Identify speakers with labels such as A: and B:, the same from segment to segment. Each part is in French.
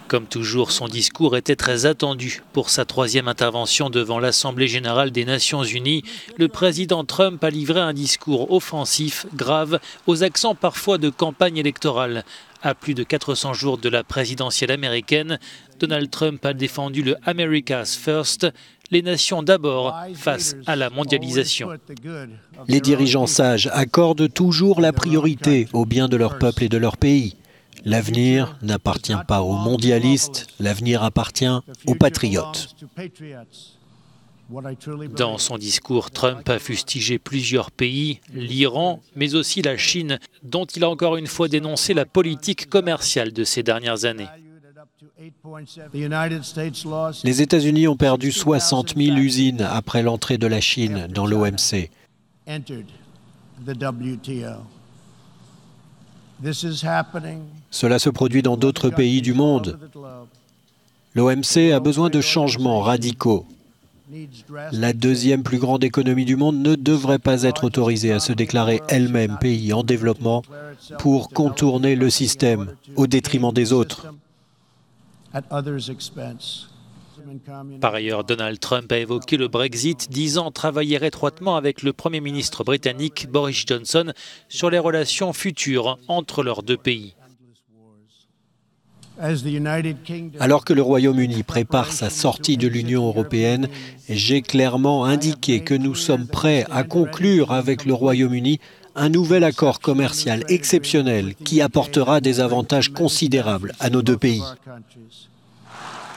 A: Comme toujours, son discours était très attendu. Pour sa troisième intervention devant l'Assemblée générale des Nations unies, le président Trump a livré un discours offensif, grave, aux accents parfois de campagne électorale. À plus de 400 jours de la présidentielle américaine, Donald Trump a défendu le America's First, les nations d'abord face à la mondialisation.
B: Les dirigeants sages accordent toujours la priorité au bien de leur peuple et de leur pays. L'avenir n'appartient pas aux mondialistes, l'avenir appartient aux patriotes.
A: Dans son discours, Trump a fustigé plusieurs pays, l'Iran, mais aussi la Chine, dont il a encore une fois dénoncé la politique commerciale de ces dernières années.
B: Les États-Unis ont perdu 60 000 usines après l'entrée de la Chine dans l'OMC. Cela se produit dans d'autres pays du monde. L'OMC a besoin de changements radicaux. La deuxième plus grande économie du monde ne devrait pas être autorisée à se déclarer elle-même pays en développement pour contourner le système au détriment des autres.
A: Par ailleurs, Donald Trump a évoqué le Brexit, disant travailler étroitement avec le Premier ministre britannique Boris Johnson sur les relations futures entre leurs deux pays.
B: Alors que le Royaume-Uni prépare sa sortie de l'Union européenne, j'ai clairement indiqué que nous sommes prêts à conclure avec le Royaume-Uni un nouvel accord commercial exceptionnel qui apportera des avantages considérables à nos deux pays.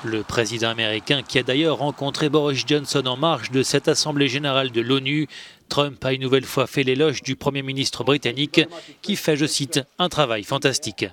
A: Le président américain, qui a d'ailleurs rencontré Boris Johnson en marge de cette Assemblée générale de l'ONU, Trump a une nouvelle fois fait l'éloge du Premier ministre britannique qui fait, je cite, un travail fantastique.